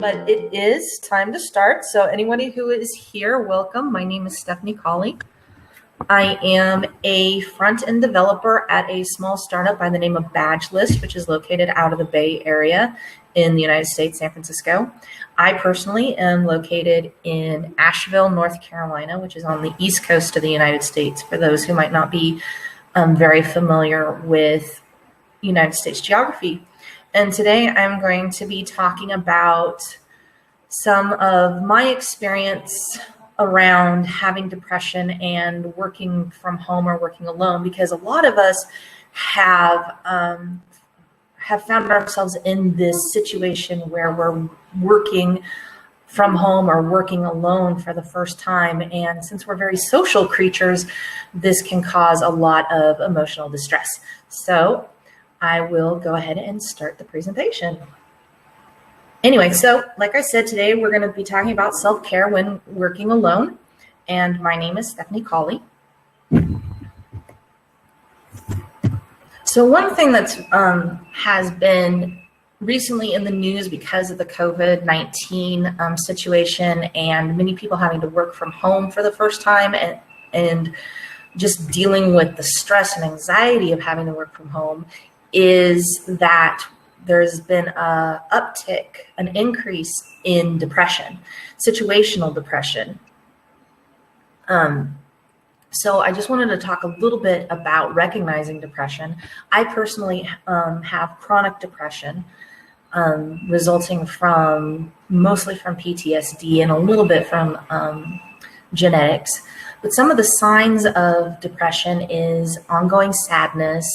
but it is time to start. So anybody who is here, welcome. My name is Stephanie Caulley. I am a front-end developer at a small startup by the name of BadgeList, which is located out of the Bay Area in the United States, San Francisco. I personally am located in Asheville, North Carolina, which is on the east coast of the United States, for those who might not be very familiar with United States geography. And today I'm going to be talking about some of my experience around having depression and working from home or working alone, because a lot of us have found ourselves in this situation where we're working from home or working alone for the first time. And since we're very social creatures, this can cause a lot of emotional distress. So I will go ahead and start the presentation. Anyway, so like I said, today we're going to be talking about self-care when working alone. And my name is Stephanie Caulley. So one thing that has been recently in the news because of the COVID-19 situation and many people having to work from home for the first time and just dealing with the stress and anxiety of having to work from home is that there's been an uptick, an increase in depression, situational depression. So I just wanted to talk a little bit about recognizing depression. I personally have chronic depression resulting mostly from PTSD and a little bit from genetics. But some of the signs of depression is ongoing sadness,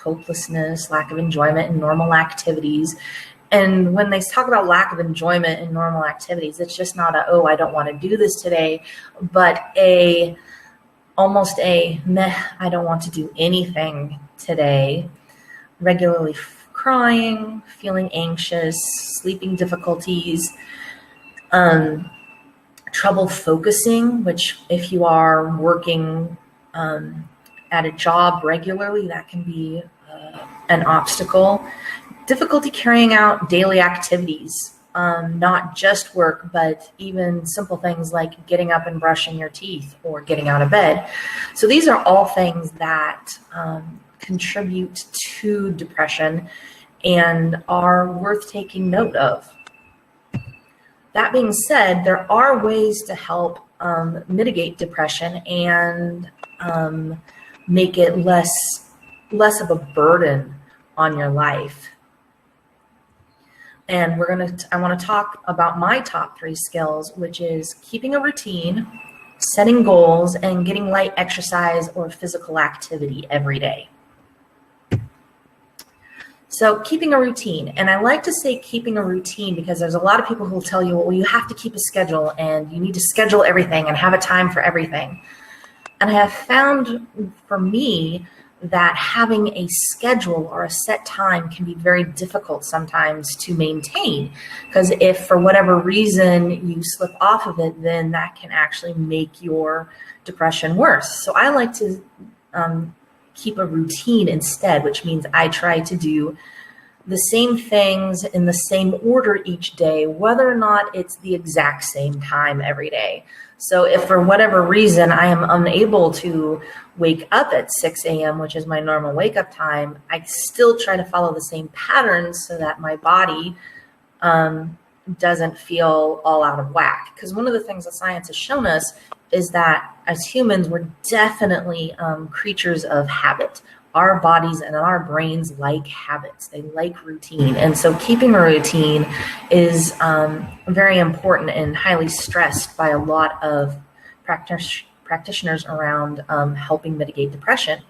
hopelessness, lack of enjoyment in normal activities. And when they talk about lack of enjoyment in normal activities, it's just not oh, I don't want to do this today, but almost meh, I don't want to do anything today. Regularly crying, feeling anxious, sleeping difficulties, trouble focusing, which if you are working at a job regularly, that can be an obstacle. Difficulty carrying out daily activities, not just work, but even simple things like getting up and brushing your teeth or getting out of bed. So these are all things that contribute to depression and are worth taking note of. That being said, there are ways to help mitigate depression and make it less of a burden on your life. And I want to talk about my top 3 skills, which is keeping a routine, setting goals, and getting light exercise or physical activity every day. So keeping a routine, and I like to say keeping a routine because there's a lot of people who will tell you, well, you have to keep a schedule and you need to schedule everything and have a time for everything. And I have found for me that having a schedule or a set time can be very difficult sometimes to maintain, because if for whatever reason you slip off of it, then that can actually make your depression worse. So I like to keep a routine instead, which means I try to do the same things in the same order each day, whether or not it's the exact same time every day. So if for whatever reason I am unable to wake up at 6 a.m., which is my normal wake up time, I still try to follow the same patterns so that my body doesn't feel all out of whack. Because one of the things that science has shown us is that as humans, we're definitely creatures of habit. Our bodies and our brains like habits. They like routine. And so keeping a routine is very important and highly stressed by a lot of practitioners around helping mitigate depression.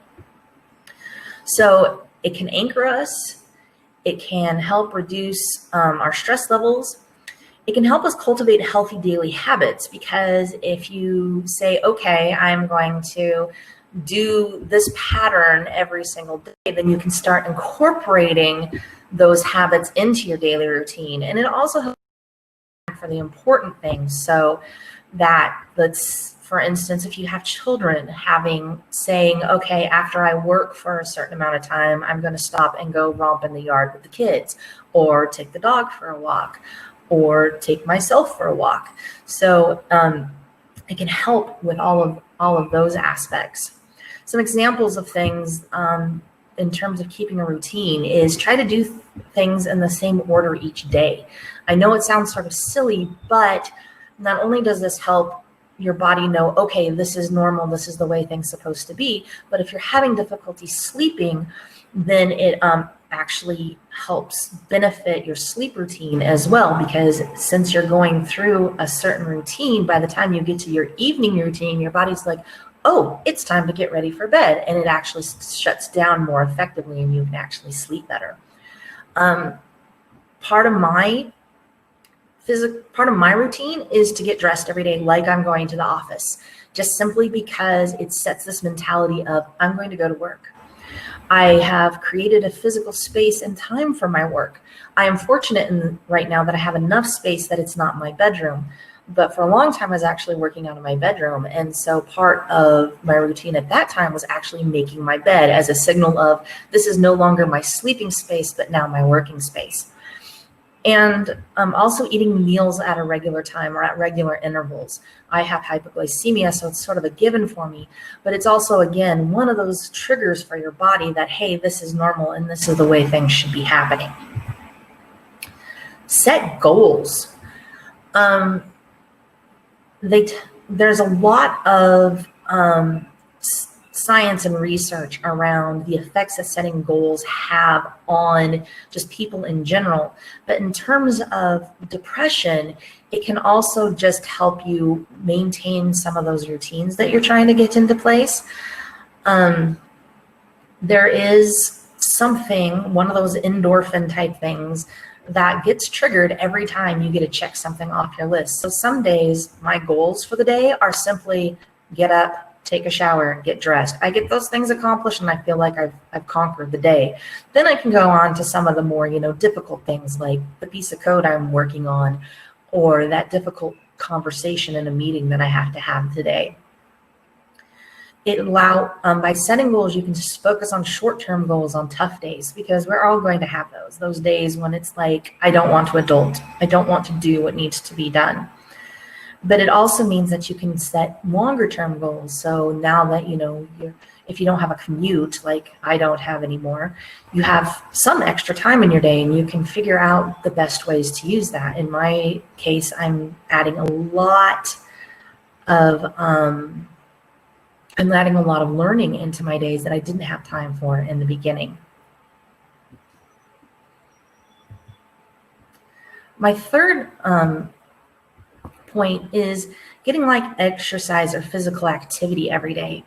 So it can anchor us. It can help reduce our stress levels. It can help us cultivate healthy daily habits, because if you say, okay, I'm going to do this pattern every single day, then you can start incorporating those habits into your daily routine. And it also helps for the important things, so that for instance, if you have children, saying, okay, after I work for a certain amount of time, I'm going to stop and go romp in the yard with the kids or take the dog for a walk. or take myself for a walk. So it can help with all of those aspects. Some examples of things in terms of keeping a routine is try to do things in the same order each day. I know it sounds sort of silly, but not only does this help your body know, okay, this is normal, this is the way things are supposed to be, but if you're having difficulty sleeping, then it actually helps benefit your sleep routine as well, because since you're going through a certain routine, by the time you get to your evening routine, your body's like, oh, it's time to get ready for bed, and it actually shuts down more effectively and you can actually sleep better. Part of my routine is to get dressed every day like I'm going to the office, just simply because it sets this mentality of I'm going to go to work. I have created a physical space and time for my work. I am fortunate right now that I have enough space that it's not my bedroom. But for a long time, I was actually working out of my bedroom. And so part of my routine at that time was actually making my bed as a signal of this is no longer my sleeping space, but now my working space. And also eating meals at a regular time or at regular intervals. I have hypoglycemia, so it's sort of a given for me. But it's also, again, one of those triggers for your body that, hey, this is normal and this is the way things should be happening. Set goals. There's a lot of science and research around the effects that setting goals have on just people in general. But in terms of depression, it can also just help you maintain some of those routines that you're trying to get into place. There is something, one of those endorphin type things that gets triggered every time you get to check something off your list. So some days my goals for the day are simply get up, take a shower, get dressed. I get those things accomplished and I feel like I've conquered the day. Then I can go on to some of the more, difficult things like the piece of code I'm working on or that difficult conversation in a meeting that I have to have today. By setting goals, you can just focus on short-term goals on tough days, because we're all going to have those days when it's like, I don't want to adult. I don't want to do what needs to be done. But it also means that you can set longer term goals. So now that, if you don't have a commute like I don't have anymore, you have some extra time in your day and you can figure out the best ways to use that. In my case, I'm adding a lot of learning into my days that I didn't have time for in the beginning. My third point is getting like exercise or physical activity every day.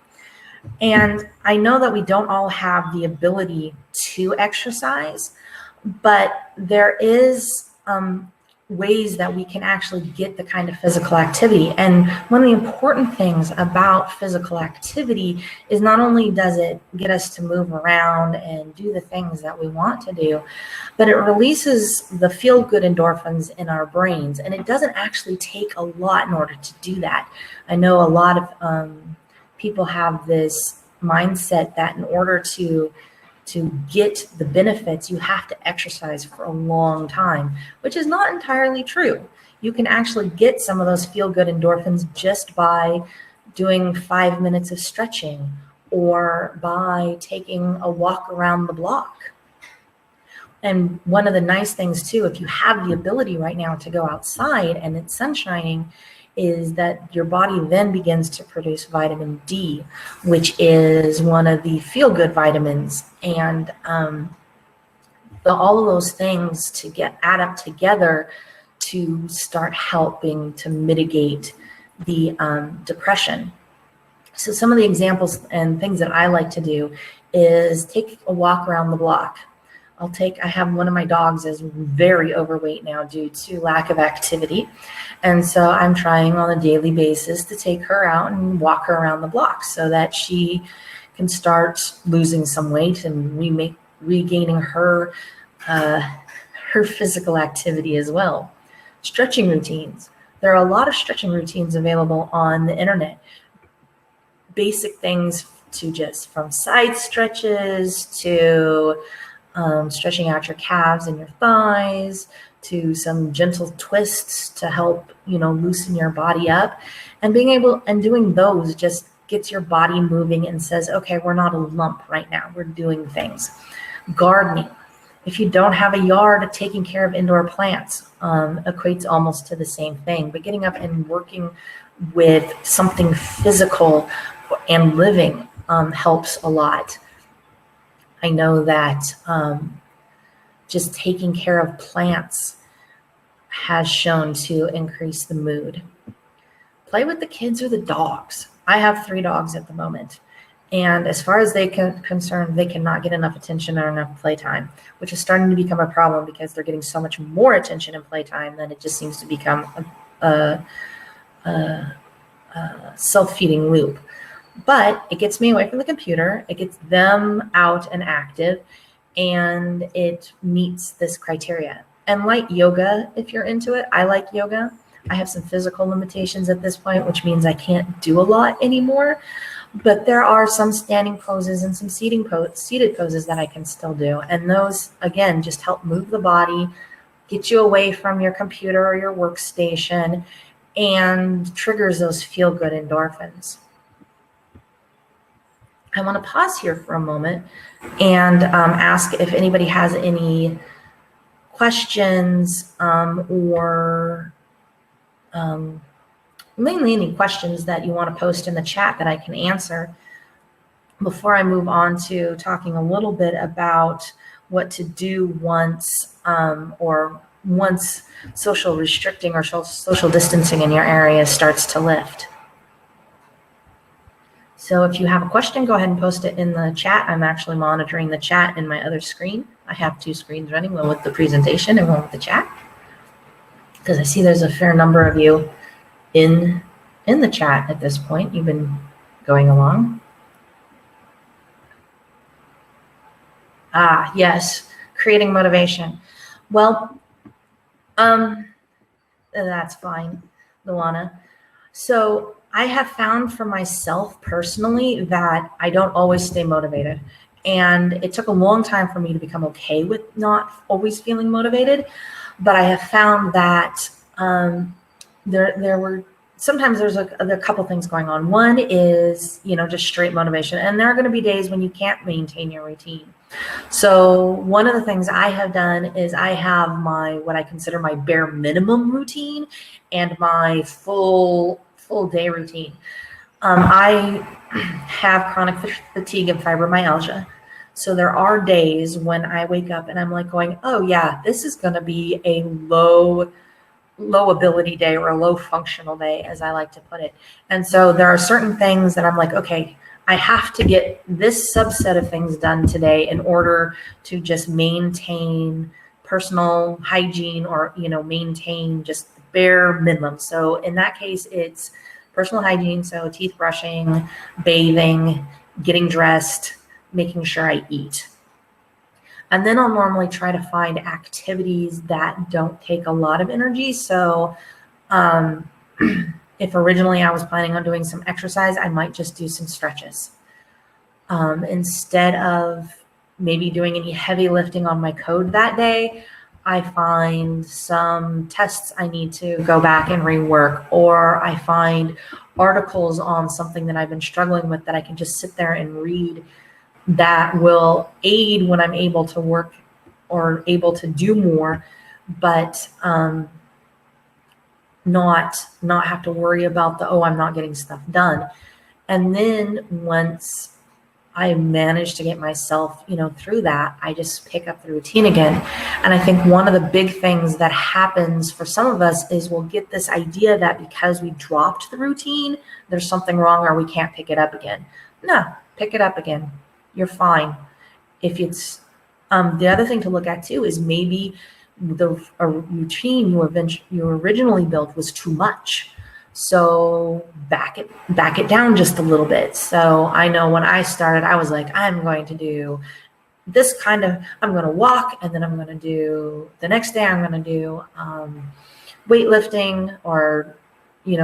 And I know that we don't all have the ability to exercise, but there is ways that we can actually get the kind of physical activity. And one of the important things about physical activity is not only does it get us to move around and do the things that we want to do, but it releases the feel-good endorphins in our brains. And it doesn't actually take a lot in order to do that. I know a lot of people have this mindset that in order to get the benefits, you have to exercise for a long time, which is not entirely true. You can actually get some of those feel-good endorphins just by doing 5 minutes of stretching or by taking a walk around the block. And one of the nice things too, if you have the ability right now to go outside and it's sun shining, is that your body then begins to produce vitamin D, which is one of the feel-good vitamins. And all of those things add up together to start helping to mitigate the depression. So some of the examples and things that I like to do is take a walk around the block. I have one of my dogs is very overweight now due to lack of activity. And so I'm trying on a daily basis to take her out and walk her around the block so that she can start losing some weight and regaining her physical activity as well. Stretching routines. There are a lot of stretching routines available on the internet. Basic things to just from side stretches to stretching out your calves and your thighs, to some gentle twists to help, loosen your body up. And doing those just gets your body moving and says, okay, we're not a lump right now. We're doing things. Gardening. If you don't have a yard, taking care of indoor plants equates almost to the same thing. But getting up and working with something physical and living helps a lot. I know that just taking care of plants has shown to increase the mood. Play with the kids or the dogs. I have 3 dogs at the moment. And as far as concerned, they cannot get enough attention or enough playtime, which is starting to become a problem because they're getting so much more attention and playtime that it just seems to become a self-feeding loop. But it gets me away from the computer. It gets them out and active, and it meets this criteria. And light yoga, if you're into it, I like yoga. I have some physical limitations at this point, which means I can't do a lot anymore. But there are some standing poses and some seated poses that I can still do. And those, again, just help move the body, get you away from your computer or your workstation, and triggers those feel-good endorphins. I want to pause here for a moment and ask if anybody has any questions or mainly any questions that you want to post in the chat that I can answer before I move on to talking a little bit about what to do once social restricting or social distancing in your area starts to lift. So if you have a question, go ahead and post it in the chat. I'm actually monitoring the chat in my other screen. I have 2 screens running, one with the presentation and one with the chat, because I see there's a fair number of you in the chat at this point. You've been going along. Yes, creating motivation. Well, that's fine, Luana. So I have found for myself personally that I don't always stay motivated. And it took a long time for me to become okay with not always feeling motivated. But I have found that sometimes there's a couple things going on. One is, just straight motivation. And there are going to be days when you can't maintain your routine. So one of the things I have done is I have what I consider my bare minimum routine and my full day routine. I have chronic fatigue and fibromyalgia. So there are days when I wake up and I'm like going, oh yeah, this is going to be a low ability day or a low functional day, as I like to put it. And so there are certain things that I'm like, okay, I have to get this subset of things done today in order to just maintain personal hygiene or, maintain just bare minimum. So in that case, it's personal hygiene. So teeth brushing, bathing, getting dressed, making sure I eat. And then I'll normally try to find activities that don't take a lot of energy. So if originally I was planning on doing some exercise, I might just do some stretches. Instead of maybe doing any heavy lifting on my code that day, I find some tests I need to go back and rework, or I find articles on something that I've been struggling with that I can just sit there and read that will aid when I'm able to work or able to do more, but not have to worry about I'm not getting stuff done. And then once I manage to get myself, through that, I just pick up the routine again. And I think one of the big things that happens for some of us is we'll get this idea that because we dropped the routine, there's something wrong or we can't pick it up again. No, pick it up again. You're fine. If it's the other thing to look at too is maybe the routine you originally built was too much. So back it down just a little bit. So I know when I started, I was like, I'm going to do this I'm going to walk, and then I'm going to do the next day I'm going to do weightlifting or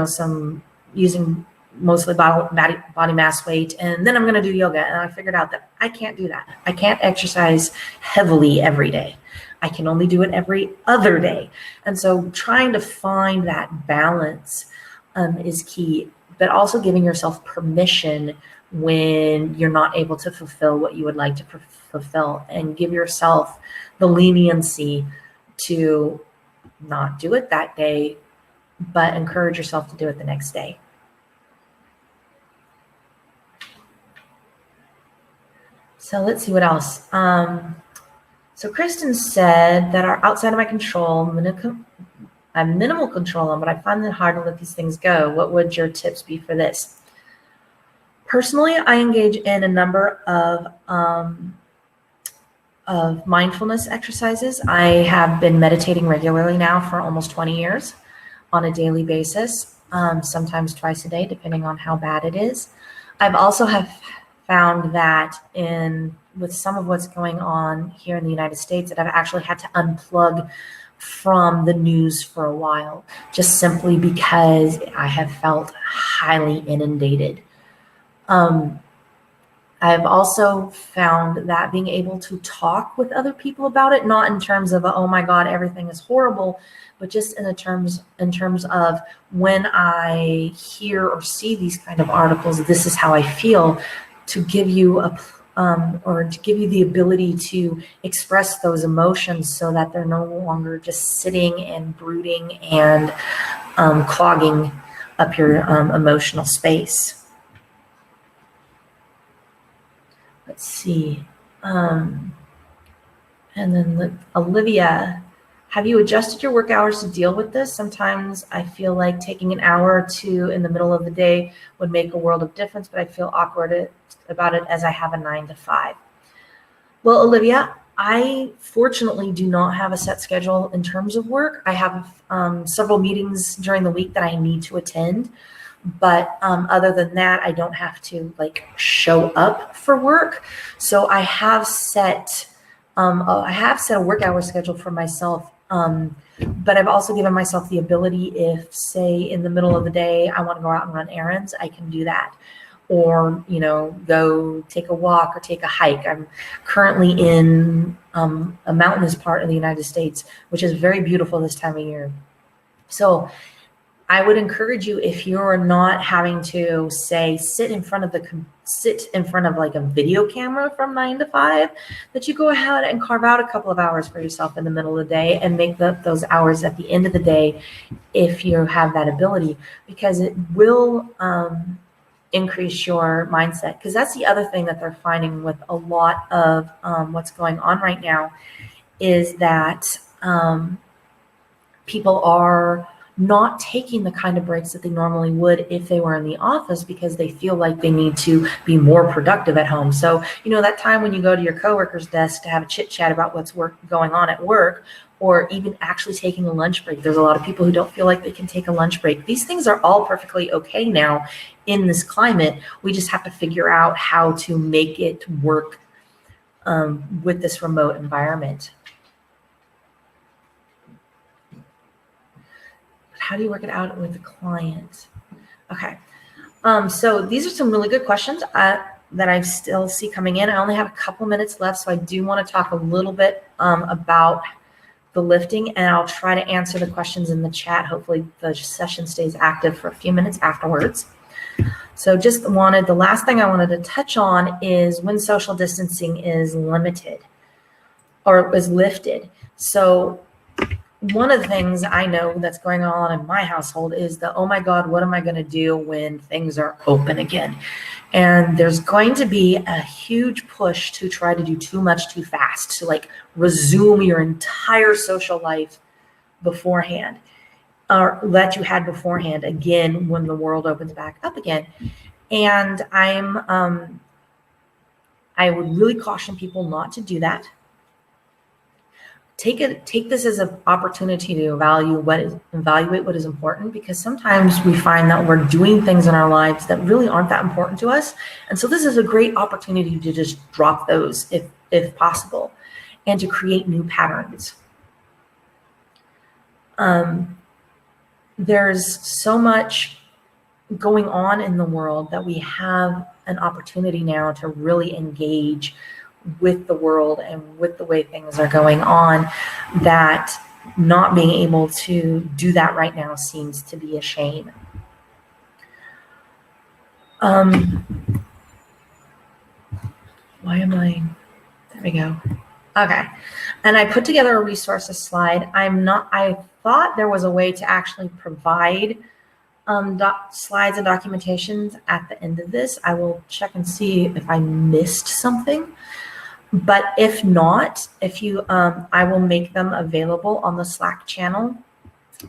some using mostly body mass weight, and then I'm going to do yoga. And I figured out that I can't do that. I can't exercise heavily every day. I can only do it every other day. And so trying to find that balance is key, but also giving yourself permission when you're not able to fulfill what you would like to fulfill, and give yourself the leniency to not do it that day, but encourage yourself to do it the next day. So let's see what else. So Kristen said that are outside of my control. I have minimal control on, but I find it hard to let these things go. What would your tips be for this? Personally, I engage in a number of mindfulness exercises. I have been meditating regularly now for almost 20 years on a daily basis, sometimes twice a day, depending on how bad it is. I've also found that with some of what's going on here in the United States, that I've actually had to unplug from the news for a while, just simply because I have felt highly inundated. I've also found that being able to talk with other people about it, not in terms of, oh my God, everything is horrible, but just in terms of when I hear or see these kind of articles, this is how I feel, to give you the ability to express those emotions so that they're no longer just sitting and brooding and clogging up your emotional space. Let's see. And then Olivia, have you adjusted your work hours to deal with this? Sometimes I feel like taking an hour or two in the middle of the day would make a world of difference, but I feel awkward about it as I have a 9 to 5. Well, Olivia, I fortunately do not have a set schedule in terms of work. I have several meetings during the week that I need to attend. But other than that, I don't have to show up for work. So I have set a work hour schedule for myself. But I've also given myself the ability, if say in the middle of the day, I want to go out and run errands, I can do that. Or, go take a walk or take a hike. I'm currently in a mountainous part of the United States, which is very beautiful this time of year. So I would encourage you, if you're not having to say sit in front of like a video camera from 9 to 5, that you go ahead and carve out a couple of hours for yourself in the middle of the day and make those hours at the end of the day, if you have that ability, because it will increase your mindset. Because that's the other thing that they're finding with a lot of what's going on right now, is that people are not taking the kind of breaks that they normally would if they were in the office, because they feel like they need to be more productive at home. So, that time when you go to your coworker's desk to have a chit chat about what's going on at work, or even actually taking a lunch break. There's a lot of people who don't feel like they can take a lunch break. These things are all perfectly okay now in this climate. We just have to figure out how to make it work with this remote environment. How do you work it out with the client? Okay. So these are some really good questions that I still see coming in. I only have a couple minutes left, so I do want to talk a little bit about the lifting, and I'll try to answer the questions in the chat. Hopefully the session stays active for a few minutes afterwards. So the last thing I wanted to touch on is when social distancing is limited or is lifted. So one of the things I know that's going on in my household is oh my God, what am I going to do when things are open again? And there's going to be a huge push to try to do too much too fast, to resume your entire social life beforehand, or that you had beforehand again when the world opens back up again. And I would really caution people not to do that. Take this as an opportunity to evaluate what is important, because sometimes we find that we're doing things in our lives that really aren't that important to us. And so this is a great opportunity to just drop those if possible, and to create new patterns. There's so much going on in the world that we have an opportunity now to really engage with the world and with the way things are going on, that not being able to do that right now seems to be a shame. Why am I, there we go. Okay, and I put together a resources slide. I thought there was a way to actually provide slides and documentations at the end of this. I will check and see if I missed something. But if not, I will make them available on the Slack channel,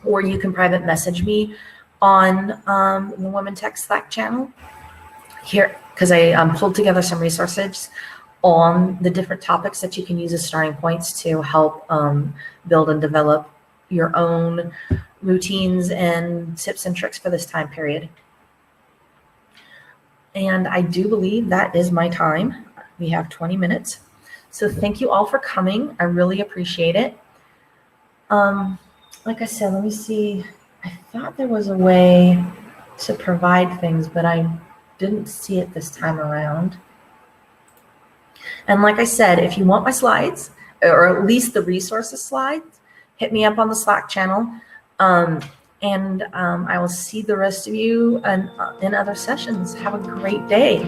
or you can private message me on the Women Tech Slack channel here, because I pulled together some resources on the different topics that you can use as starting points to help build and develop your own routines and tips and tricks for this time period. And I do believe that is my time. We have 20 minutes. So thank you all for coming. I really appreciate it. Like I said, let me see. I thought there was a way to provide things, but I didn't see it this time around. And like I said, if you want my slides, or at least the resources slides, hit me up on the Slack channel. I will see the rest of you in other sessions. Have a great day.